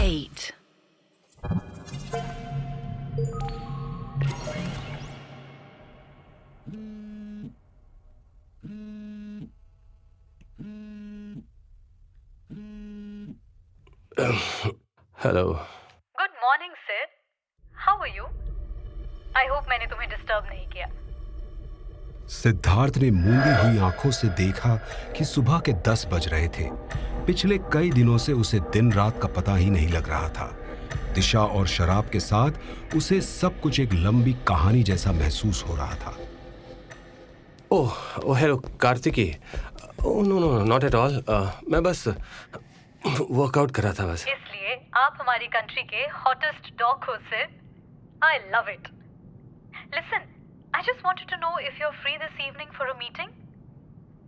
8. Hello. Good morning sir, how are you? I hope मैंने तुम्हें disturb नहीं किया। सिद्धार्थ ने मूंदी हुई आंखों से देखा कि सुबह के 10 बज रहे थे। पिछले कई दिनों से उसे दिन रात का पता ही नहीं लग रहा था। दिशा और शराब के साथ उसे सब कुछ एक लंबी कहानी जैसा महसूस हो रहा था। Oh hello Kartiki. Oh no no not at all. मैं बस वर्कआउट कर रहा था बस। इसलिए आप हमारी कंट्री के हॉटेस्ट डॉग हो सर। I love it. Listen, I just wanted to know if you are free this evening for a meeting.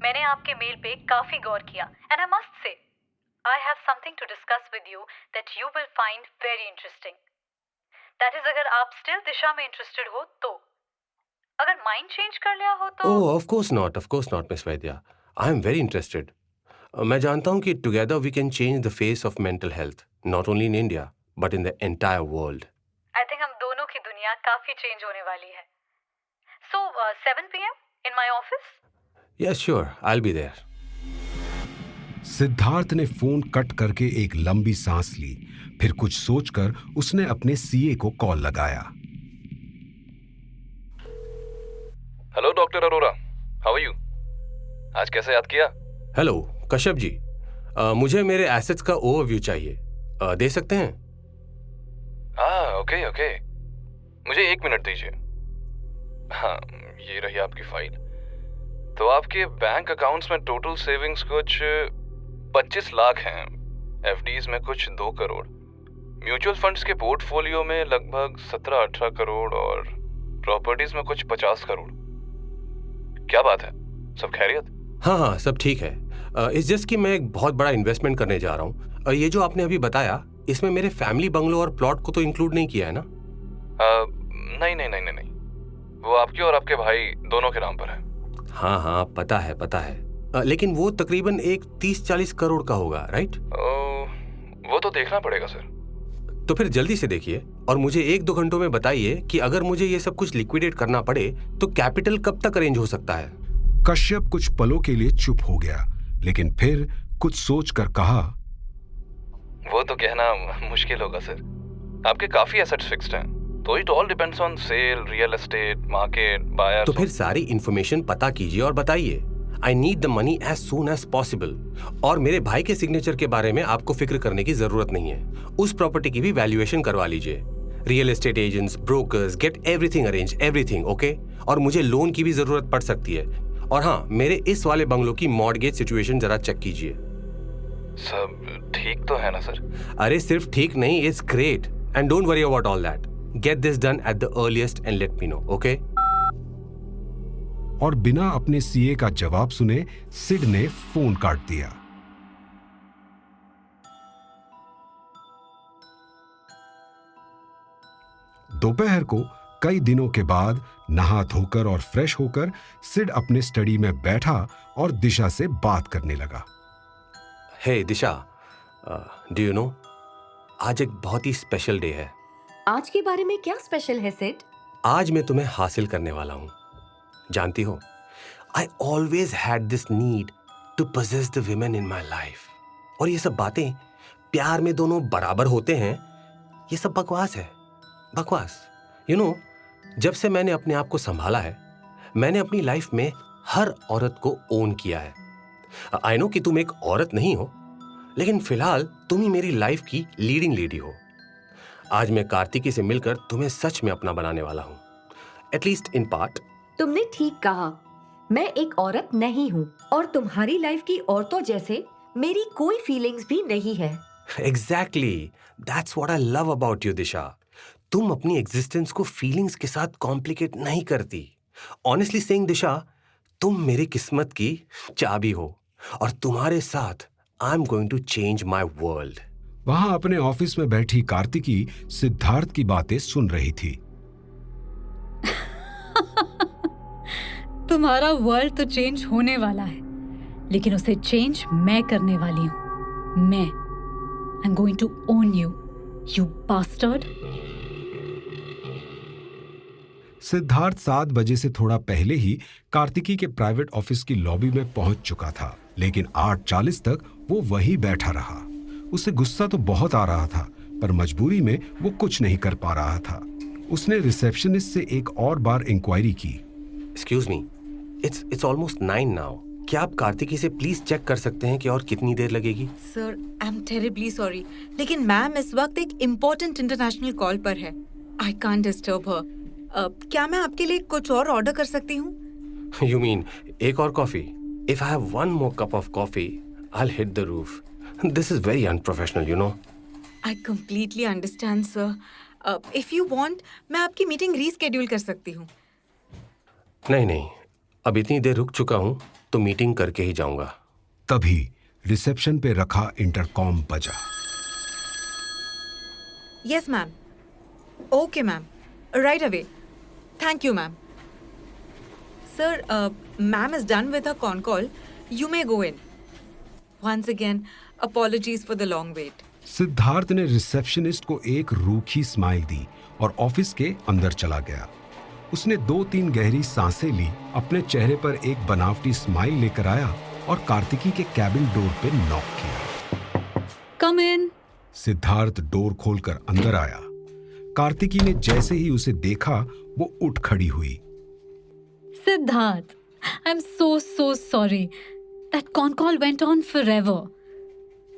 मैंने आपके मेल पे काफी गौर किया and I must say I have something to discuss with you that you will find very interesting. That is अगर आप still दिशा में interested हो तो। अगर माइंड चेंज कर लिया हो तो। Oh of course not miss Vaidya. I am very interested. मैं जानता हूँ कि together we can change the face of mental health not only in India but in the entire world. I think हम दोनों की दुनिया काफी चेंज होने वाली है। So 7 PM in my office? Yes sure, I will be there. Siddharth ने phone cut करके एक लंबी सांस ली। फिर कुछ सोचकर उसने अपने सीए को कॉल लगाया। Hello doctor Arora, how are you? आज कैसे याद किया? हेलो कश्यप जी, मुझे मेरे एसेट्स का ओवरव्यू चाहिए। दे सकते हैं? ओके। मुझे 1 मिनट दीजिए। हाँ, ये रही आपकी फाइल। तो आपके बैंक अकाउंट्स में टोटल सेविंग्स कुछ 25 लाख हैं, एफडीज में कुछ 2 करोड़, म्यूचुअल फंड्स के पोर्टफोलियो में लगभग 17-18 करोड़ और प्रॉपर्टीज में कुछ 50 करोड़। क्या बात है, सब खैरियत? हाँ सब ठीक है। इस जस्ट कि मैं एक बहुत बड़ा इन्वेस्टमेंट करने जा रहा हूँ। ये जो आपने अभी बताया इसमें मेरे फैमिली बंगलो और प्लॉट को तो इंक्लूड नहीं किया है ना? नहीं, वो आपके और आपके भाई दोनों के नाम पर है। हाँ पता है। लेकिन वो तकरीबन एक 30-40 करोड़ का होगा, राइट? वो तो देखना पड़ेगा सर। तो फिर जल्दी से देखिए और मुझे 1-2 घंटों में बताइए कि अगर मुझे ये सब कुछ लिक्विडेट करना पड़े तो कैपिटल कब तक अरेंज हो सकता है। कश्यप कुछ पलों के लिए चुप हो गया, लेकिन फिर कुछ सोचकर कहा, वो तो कहना मुश्किल होगा सर। आपके काफी एसेट्स फिक्स्ड हैं, तो it all depends on sale, real estate, market, buyers. तो फिर सारी इंफॉर्मेशन पता कीजिए और बताइए। I need the money as soon as possible. और मेरे भाई के सिग्नेचर के बारे में आपको फिक्र करने की जरूरत नहीं है। उस प्रॉपर्टी की भी वैल्यूएशन करवा लीजिए। Real estate agents, brokers, get everything arrange, everything okay. और मुझे लोन की भी जरूरत पड़ सकती है। और हाँ, मेरे इस वाले बंगलो की मॉर्गेज सिचुएशन जरा चेक कीजिए। सब ठीक तो है ना सर? अरे सिर्फ ठीक नहीं, it's great and don't worry about all that. Get this done at the earliest and let me know, okay? और बिना अपने सीए का जवाब सुने सिड ने फोन काट दिया। दोपहर को कई दिनों के बाद नहा धोकर और फ्रेश होकर सिड अपने स्टडी में बैठा और दिशा से बात करने लगा। हे दिशा, डू यू नो आज एक बहुत ही स्पेशल डे है। आज के बारे में क्या स्पेशल है सिड? आज मैं तुम्हें हासिल करने वाला हूं। जानती हो, I always had this need to possess the women in my life. और ये सब बातें प्यार में दोनों बराबर होते हैं, ये सब बकवास है, बकवास। यू नो, जब से मैंने अपने आप को संभाला है, मैंने अपनी लाइफ में हर औरत को ओन किया है। आई नो कि तुम एक औरत नहीं हो, लेकिन फिलहाल तुम ही मेरी लाइफ की लीडिंग लेडी हो। आज मैं कार्तिकी से मिलकर तुम्हें सच में अपना बनाने वाला हूं, एटलीस्ट इन पार्ट। तुमने ठीक कहा, मैं एक औरत नहीं हूँ और तुम्हारी लाइफ की औरतों जैसे मेरी कोई फीलिंग्स भी नहीं है। Exactly, that's what I love about you, दिशा। तुम अपनी एग्जिस्टेंस को फीलिंग्स के साथ कॉम्प्लिकेट नहीं करती। ऑनेस्टली सेइंग दिशा, तुम मेरी किस्मत की चाबी हो और तुम्हारे साथ I am going to change my world. वहां अपने ऑफिस में बैठी कार्तिकी सिद्धार्थ की बातें सुन रही थी। तुम्हारा वर्ल्ड तो चेंज होने वाला है, लेकिन उसे चेंज मैं करने वाली हूँ। मैं I am going to own you. You bastard. Siddharth 7 बजे से थोड़ा पहले ही कार्तिकी के प्राइवेट ऑफिस की लॉबी में पहुंच चुका था, लेकिन 8:40 तक वो वहीं बैठा रहा। उसे गुस्सा तो बहुत आ रहा था, पर मजबूरी में वो कुछ नहीं कर पा रहा था। उसने रिसेप्शनिस्ट से एक और बार इंक्वायरी की। Excuse me, it's almost 9 now. क्या आप कार्तिकी से प्लीज चेक कर सकते हैं कि और कितनी देर लगेगी? Sir, I am terribly sorry, लेकिन मैम इस वक्त एक इम्पोर्टेंट इंटरनेशनल कॉल पर है। I can't disturb her. क्या मैं आपके लिए कुछ और ऑर्डर कर सकती हूँ? You mean एक और coffee? If I have one more cup of coffee, I'll hit the roof. This is very unprofessional, you know. I completely understand sir. If you want, मैं आपकी मीटिंग रीस्केड्यूल कर सकती हूँ। नहीं, अब इतनी देर रुक चुका हूँ तो मीटिंग करके ही जाऊंगा। तभी रिसेप्शन पे रखा इंटरकॉम बजा। Yes ma'am. Okay ma'am, right away. Thank you ma'am. Sir, ma'am is done with her con call. You may go in. Once again apologies for the long wait. Siddharth ने receptionist को एक रूखी smile दी और office के अंदर चला गया। उसने 2-3 गहरी सांसें ली, अपने चेहरे पर एक बनावटी स्माइल लेकर आया और कार्तिकी के कैबिन डोर पे नॉक किया। Come in. सिद्धार्थ डोर खोलकर अंदर आया। कार्तिकी ने जैसे ही उसे देखा, वो उठ खड़ी हुई। Siddharth, I'm so sorry. That con call went on forever.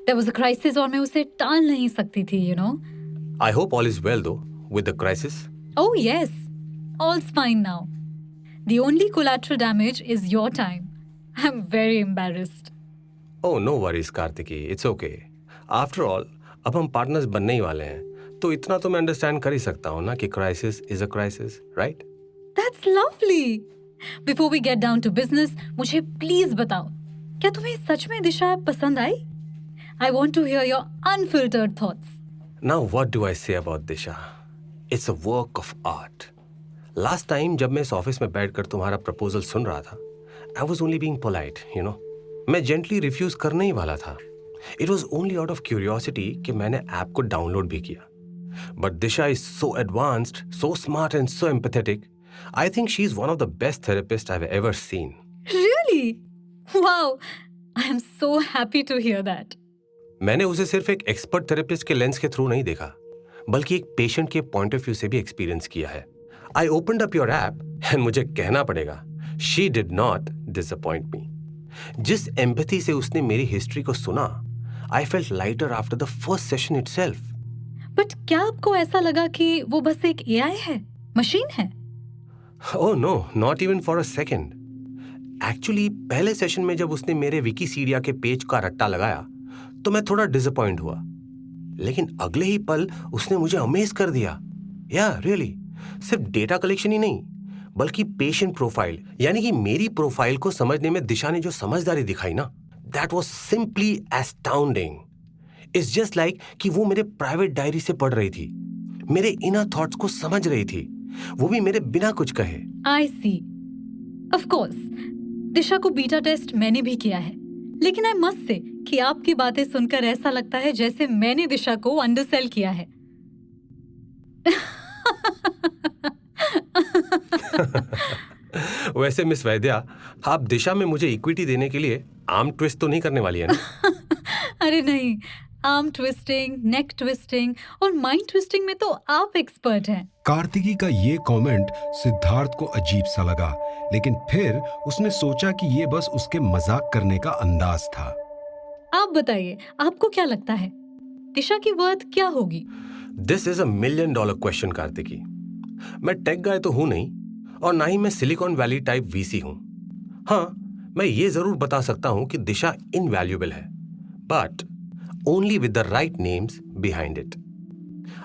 There was a crisis और मैं उसे टाल नहीं सकती थी, you know. I hope all is well though with the crisis. Oh yes, all's fine now. The only collateral damage is your time. I'm very embarrassed. Oh no worries Kartiki, it's okay. After all, अब हम partners बनने ही वाले हैं, तो इतना तो मैं understand कर ही सकता हूँ ना कि crisis is a crisis, right? That's lovely. Before we get down to business, मुझे प्लीज बताओ, क्या तुम्हें सच में दिशा पसंद आई? I want to hear your unfiltered thoughts. Now what do I say about Disha? It's a work of art. Last time जब मैं इस office में बैठकर तुम्हारा प्रपोजल सुन रहा था, I was only being polite, you know. मैं जेंटली रिफ्यूज करने ही वाला था। It was only out of curiosity कि मैंने ऐप को डाउनलोड भी किया। But Disha is so advanced, so smart and so empathetic. I think she's one of the best therapists I've ever seen. Really? Wow. I am so happy to hear that. मैंने उसे सिर्फ एक expert therapist के lens के through नहीं देखा, बल्कि एक पेशेंट के पॉइंट ऑफ व्यू से भी एक्सपीरियंस किया है। I opened up your app and मुझे कहना पड़ेगा, शी डिड नॉट डिसअपॉइंट मी। जिस एम्पैथी से उसने मेरी हिस्ट्री को सुना, I felt lighter after the first session itself. But क्या आपको ऐसा लगा कि वो बस एक एआई है, मशीन है? Oh no, not even for a second. Actually पहले सेशन में जब उसने मेरे विकिसीडिया के पेज का रट्टा लगाया तो मैं थोड़ा डिसअपॉइंट हुआ, लेकिन अगले ही पल उसने मुझे अमेज कर दिया। या रियली, सिर्फ डेटा कलेक्शन ही नहीं, बल्कि पेशेंट प्रोफाइल, यानी कि मेरी प्रोफाइल को समझने में दिशा ने जो समझदारी दिखाई ना, that was simply astounding. It's just like कि वो मेरे प्राइवेट डायरी से पढ़ रही थी, मेरे इनर थॉट्स को समझ रही थी, वो भी मेरे बिना कुछ कहे। आई सी। ऑफ कोर्स, दिशा को बीटा टेस्ट मैंने भी किया है, लेकिन आई मस्ट से कि आपकी बातें सुनकर ऐसा लगता है जैसे मैंने दिशा को अंडरसेल किया है। वैसे मिस वैद्या, आप दिशा में मुझे इक्विटी देने के लिए आर्म ट्विस्ट तो नहीं करने वाली है ना? अरे नहीं, आर्म ट्विस्टिंग, नेक ट्विस्टिंग और माइंड ट्विस्टिंग में तो आप एक्सपर्ट हैं। कार्तिकी का ये कमेंट सिद्धार्थ को अजीब सा लगा, लेकिन फिर उसने सोचा कि ये बस उसके मजाक करने का अंदाज था। आप बताइए, आपको क्या लगता है दिशा की वर्थ क्या होगी? This is $1 million question Kartiki. मैं टेक गाय तो हूं नहीं, और ना ही मैं सिलिकॉन वैली टाइप वीसी हूं। हाँ, मैं ये जरूर बता सकता हूं कि दिशा इनवैल्यूएबल है, but only with the right names behind it.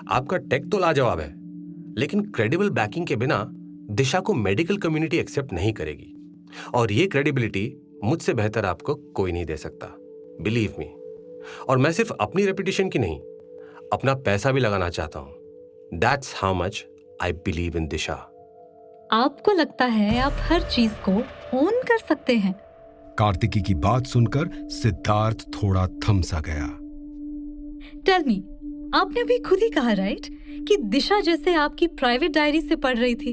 आपका टेक तो लाजवाब है, लेकिन क्रेडिबल बैकिंग के बिना दिशा को मेडिकल कम्युनिटी एक्सेप्ट नहीं करेगी, और ये क्रेडिबिलिटी मुझसे बेहतर आपको कोई नहीं दे सकता, बिलीव मी। और मैं सिर्फ अपनी रेपुटेशन की नहीं, अपना पैसा भी लगाना चाहता हूं। That's how much I believe in Disha. आपको लगता है आप हर चीज को ओन कर सकते हैं? कार्तिकी की बात सुनकर सिद्धार्थ थोड़ा थम सा गया। टेल मी, आपने अभी खुद ही कहा राइट कि दिशा जैसे आपकी प्राइवेट डायरी से पढ़ रही थी.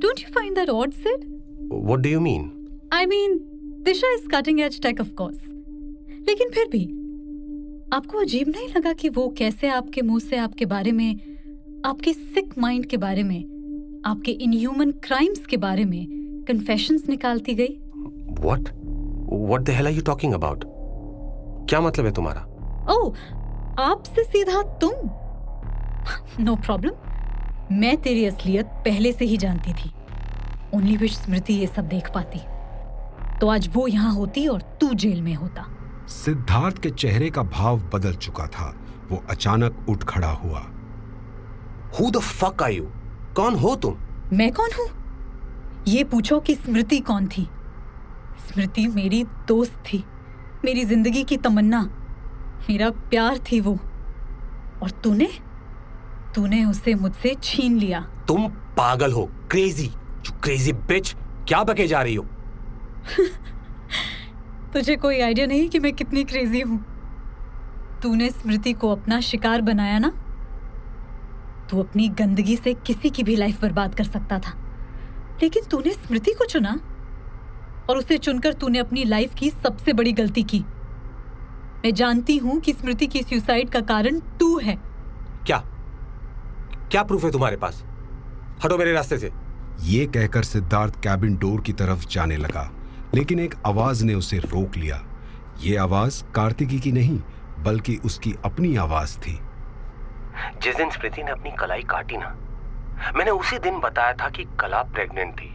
Don't you find that odd Sid? What do you mean? I mean Disha is cutting edge tech of course, लेकिन फिर भी आपको अजीब नहीं लगा कि वो कैसे आपके मुंह से आपके बारे में, आपके सिक माइंड के बारे में, आपके इनह्यूमन क्राइम्स के बारे में कन्फेशंस निकालती गई? What the hell are you talking about? क्या मतलब है तुम्हारा? ओह, आपसे सीधा तुम? No problem. मैं तेरी असलियत पहले से ही जानती थी. ओनली विश स्मृति ये सब देख पाती, तो आज वो यहाँ होती और तू जेल में होता. सिद्धार्थ के चेहरे का भाव बदल चुका था. वो अचानक उठ खड़ा हुआ. Who the fuck are you? कौन हो तुम? मैं कौन हूँ? ये पूछो कि स्मृति कौन थी. स्मृति मेरी दोस्त थी, मेरी जिंदगी की तमन्ना, मेरा प्यार थी वो. और तूने उसे मुझसे छीन लिया. तुम पागल हो, क्रेजी, क्रेजी बिच. क्या बके जा रही हो? तुझे कोई आइडिया नहीं कि मैं कितनी क्रेजी हूं. तूने स्मृति को अपना शिकार बनाया ना. तू अपनी गंदगी से किसी की भी लाइफ बर्बाद कर सकता था, लेकिन तूने स्मृति को चुना, और उसे चुनकर तूने अपनी लाइफ की सबसे बड़ी गलती की. मैं जानती हूं कि स्मृति की सुसाइड का कारण तू है. क्या प्रूफ है तुम्हारे पास? हटो मेरे रास्ते से. ये कहकर सिद्धार्थ कैबिन डोर की तरफ जाने लगा, लेकिन एक आवाज ने उसे रोक लिया. ये आवाज कार्तिकी की नहीं, बल्कि उसकी अपनी आवाज थी. जिस दिन स्मृति ने अपनी कलाई काटी ना, मैंने उसी दिन बताया था कि कला प्रेग्नेंट थी,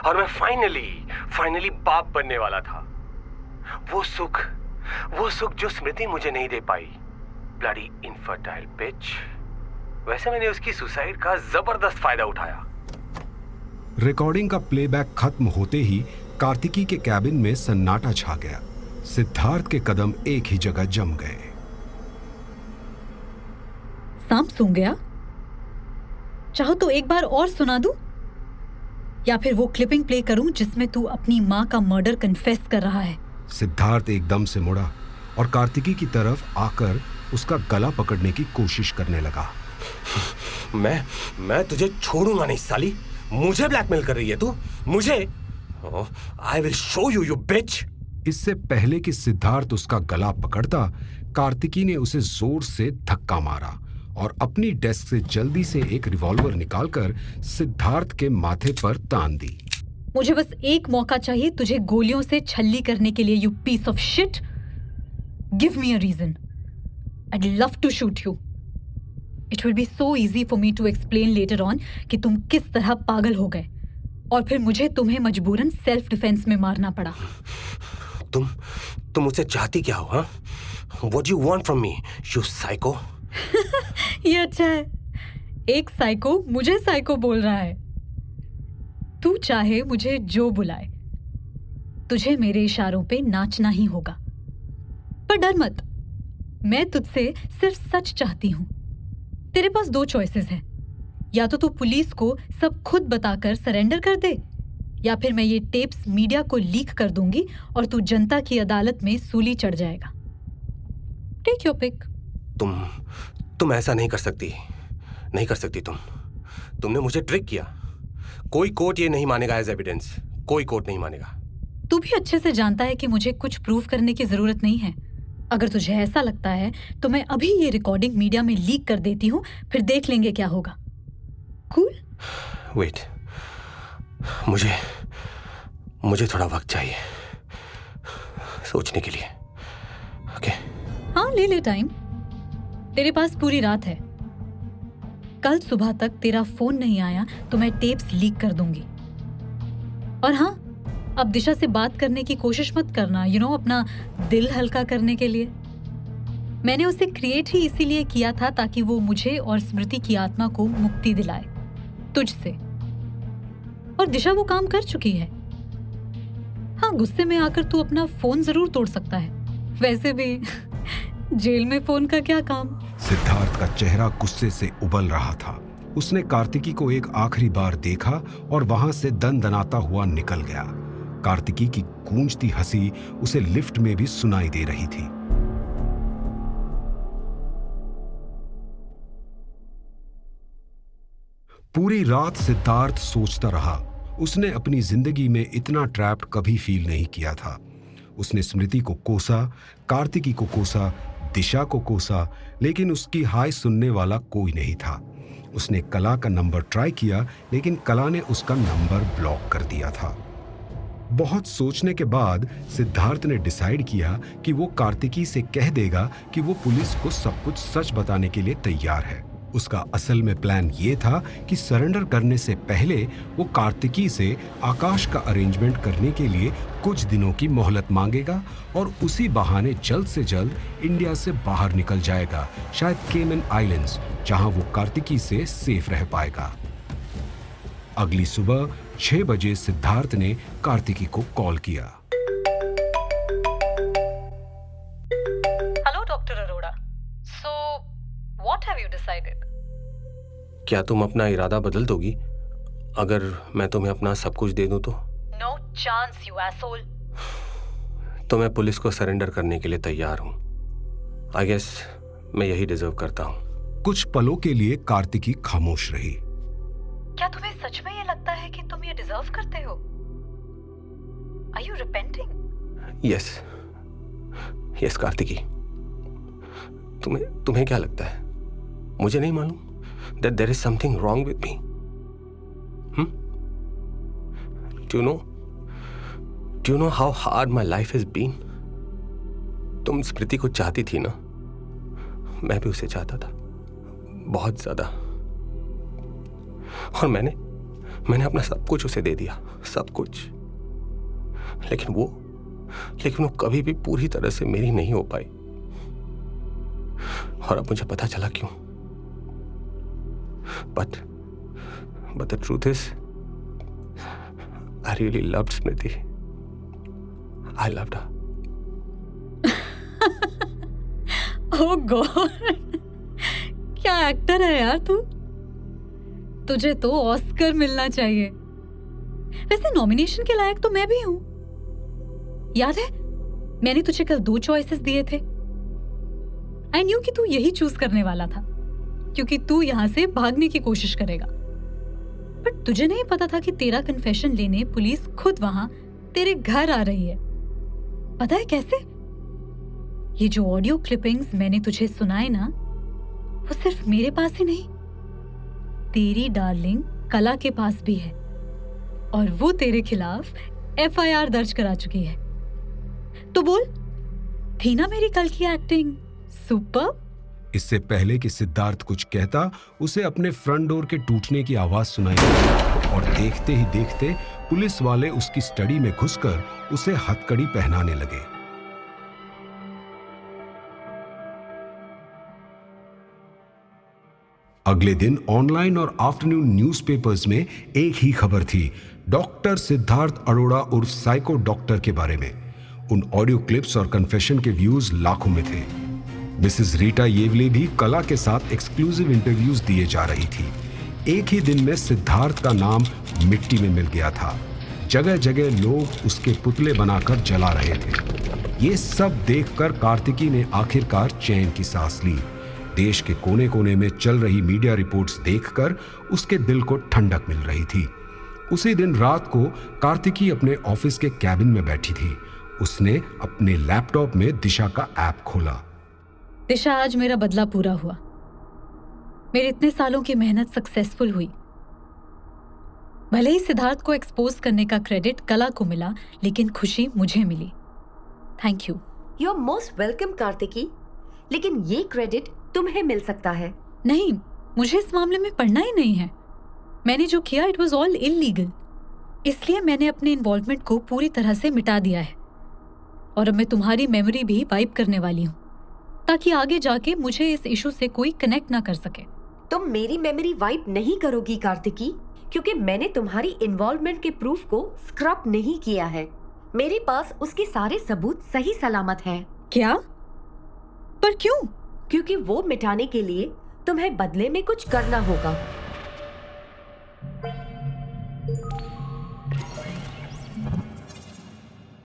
और मैं फाइनली बाप बनने वाला था. वो सुख जो स्मृति मुझे नहीं दे पाई. ब्लडी इनफर्टाइल बिच. वैसे मैंने उसकी सुसाइड का जबरदस्त फायदा उठाया. रिकॉर्डिंग का प्लेबैक खत्म होते ही कार्तिकी के कैबिन में सन्नाटा छा गया. सिद्धार्थ के कदम एक ही जगह जम गए. सांप सूंघ गया? चाहो तो एक बार और सुना दूं, या फिर वो क्लिपिंग प्ले करूं जिसमें तू अपनी माँ का मर्डर कन्फेस कर रहा है. सिद्धार्थ एकदम से मुड़ा और कार्तिकी की तरफ आकर उसका गला पकड़ने की कोशिश करने लगा. मैं तुझे छोड़ूंगा नहीं साली. मुझे ब्लैकमेल कर रही है तू? मुझे? I will show you, you बिच. इससे पहले कि सिद्धार्थ उसका गला पकड़ता, कार्तिकी ने उसे जोर से धक्का मारा और अपनी डेस्क से जल्दी से एक रिवॉल्वर निकालकर सिद्धार्थ के माथे पर तान दी. मुझे बस एक मौका चाहिए तुझे गोलियों से छल्ली करने के लिए, you piece of shit. Give me a reason. I'd love to shoot you. It will be so easy for me to explain later on कि तुम किस तरह पागल हो गए, और फिर मुझे तुम्हें मजबूरन सेल्फ डिफेंस में मारना पड़ा. तुम मुझसे चाहती क्या हो? हाँ? What do you want from me, you psycho? ये अच्छा है, एक साइको मुझे साइको बोल रहा है. तू चाहे मुझे जो बुलाए, तुझे मेरे इशारों पे नाचना ही होगा. पर डर मत, मैं तुझसे सिर्फ सच चाहती हूं. तेरे पास दो चॉइसेस हैं. या तो तू पुलिस को सब खुद बताकर सरेंडर कर दे, या फिर मैं ये टेप्स मीडिया को लीक कर दूंगी और तू जनता की अदालत में सूली चढ़ जाएगा. Take your pick. तुम ऐसा नहीं कर सकती. तुमने मुझे ट्रिक किया. कोई कोर्ट ये नहीं मानेगा एज एविडेंस. कोई कोर्ट नहीं मानेगा. तू भी अच्छे से जानता है कि मुझे कुछ प्रूफ करने की जरूरत नहीं है. अगर तुझे ऐसा लगता है तो मैं अभी ये रिकॉर्डिंग मीडिया में लीक कर देती हूँ, फिर देख लेंगे क्या होगा. कूल? वेट, मुझे थोड़ा वक्त चाहिए सोचने के लिए. ओके? हाँ, ले टाइम. तेरे पास पूरी रात है. कल सुबह तक तेरा फोन नहीं आया तो मैं टेप्स लीक कर दूंगी. और हाँ, अब दिशा से बात करने की कोशिश मत करना, अपना दिल हल्का करने के लिए. मैंने उसे क्रिएट ही इसीलिए किया था ताकि वो मुझे और स्मृति की आत्मा को मुक्ति दिलाए तुझसे. और दिशा वो काम कर चुकी है. हाँ, गुस्से में आकर तू अपना फोन जरूर तोड़ सकता है. वैसे भी जेल में फोन का क्या काम. सिद्धार्थ का चेहरा गुस्से से उबल रहा था. उसने कार्तिकी को एक आखिरी बार देखा और वहां से दनदनाता हुआ निकल गया. कार्तिकी की गूंजती हंसी उसे लिफ्ट में भी सुनाई दे रही थी. पूरी रात सिद्धार्थ सोचता रहा। उसने अपनी जिंदगी में इतना ट्रैप्ड कभी फील नहीं किया था। उसने स्मृति को कोसा, कार्तिकी को कोसा, दिशा को कोसा, लेकिन उसकी हाय सुनने वाला कोई नहीं था। उसने कला का नंबर ट्राई किया, लेकिन कला ने उसका नंबर ब्लॉक कर दिया था। बहुत सोचने के बाद सिद्धार्थ ने डिसाइड किया कि वो कार्तिकी से कह देगा कि वो पुलिस को सब कुछ सच बताने के लिए तैयार है। उसका असल में प्लान ये था कि सरेंडर करने से पहले वो कार्तिकी से आकाश का अरेंजमेंट करने के लिए कुछ दिनों की मोहलत मांगेगा और उसी बहाने जल्द से जल्द इंडिया से बाहर निकल जाएगा, शायद केमन आइलैंड्स, जहां वो कार्तिकी से सेफ रह पाएगा। अगली सुबह 6 बजे सिद्धार्थ ने कार्तिकी को कॉल किया। Hello doctor Arora, so what have you decided? क्या तुम अपना इरादा बदल दोगी अगर मैं तुम्हें अपना सब कुछ दे दूं तो? No chance you asshole. तो मैं पुलिस को सरेंडर करने के लिए तैयार हूं। आई गेस मैं यही डिजर्व करता हूं। कुछ पलों के लिए कार्तिकी खामोश रही। क्या तुम्हें सच में ये लगता है कि तुम ये डिजर्व करते हो? Are you repenting? Yes yes Kartiki, तुम्हें क्या लगता है? मुझे नहीं मालूम that there is something wrong with me? Do you know how hard my life has been? तुम स्मृति को चाहती थी ना? मैं भी उसे चाहता था, बहुत ज्यादा। और मैंने अपना सब कुछ उसे दे दिया, सब कुछ। लेकिन वो कभी भी पूरी तरह से मेरी नहीं हो पाई। और अब मुझे पता चला क्यों। But the truth is, I really loved Smriti. I loved her. Oh God! क्या एक्टर है यार तू। तुझे तो ऑस्कर मिलना चाहिए। वैसे नॉमिनेशन के लायक तो मैं भी हूं। याद है मैंने तुझे कल 2 चॉइसेस दिए थे। आई न्यू कि तू यही चूज करने वाला था, क्योंकि तू यहां से भागने की कोशिश करेगा। बट तुझे नहीं पता था कि तेरा कन्फेशन लेने पुलिस खुद वहां तेरे घर आ रही है। पता है कैसे? ये जो ऑडियो क्लिपिंग्स मैंने तुझे सुनाए ना, वो सिर्फ मेरे पास ही नहीं, तेरी डार्लिंग कला के पास भी है। और वो तेरे खिलाफ FIR दर्ज करा चुकी है। तो बोल, थी ना मेरी कल की एक्टिंग सुपर? इससे पहले कि सिद्धार्थ कुछ कहता, उसे अपने फ्रंट डोर के टूटने की आवाज सुनाई दी और देखते ही देखते पुलिस वाले उसकी स्टडी में घुसकर उसे हथकड़ी पहनाने लगे। अगले दिन ऑनलाइन और आफ्टरनून न्यूज़पेपर्स में एक ही खबर थी, डॉक्टर सिद्धार्थ अरोड़ा उर्फ साइको डॉक्टर के बारे में। उन ऑडियो क्लिप्स और कन्फेशन के व्यूज लाखों में थे। मिसेस रीटा येवले भी कला के साथ एक्सक्लूसिव इंटरव्यूज दिए जा रही थी। एक ही दिन में सिद्धार्थ का नाम मिट्टी में मिल गया था। जगह जगह लोग उसके पुतले बनाकर जला रहे थे। ये सब देखकर कार्तिकी ने आखिरकार चैन की सांस ली। देश के कोने कोने में चल रही मीडिया रिपोर्ट्स देखकर उसके दिल को ठंडक मिल रही थी। उसी दिन रात को कार्तिकी अपने ऑफिस के कैबिन में बैठी थी। उसने अपने लैपटॉप में दिशा का ऐप खोला। दिशा, आज मेरा बदला पूरा हुआ। मेरे इतने सालों की मेहनत सक्सेसफुल हुई। भले ही सिद्धार्थ को एक्सपोज करने का क्रेडिट कला को मिला, लेकिन खुशी मुझे मिली। Thank you. You are most welcome Kartiki, लेकिन ये क्रेडिट तुम्हें मिल सकता है। नहीं, मुझे इस मामले में पढ़ना ही नहीं है। मैंने जो किया इट वॉज ऑल इलीगल, इसलिए मैंने अपने इन्वॉल्वमेंट को पूरी तरह से मिटा दिया है। और अब मैं तुम्हारी मेमोरी भी वाइप करने वाली हूँ, ताकि आगे जाके मुझे इस इशू से कोई कनेक्ट ना कर सके। तुम मेरी मेमोरी वाइप नहीं करोगी कार्तिकी, क्योंकि मैंने तुम्हारी इन्वॉल्वमेंट के प्रूफ को स्क्रब नहीं किया है। मेरे पास उसके सारे सबूत सही सलामत हैं। क्या? पर क्यों? क्योंकि वो मिटाने के लिए तुम्हें बदले में कुछ करना होगा।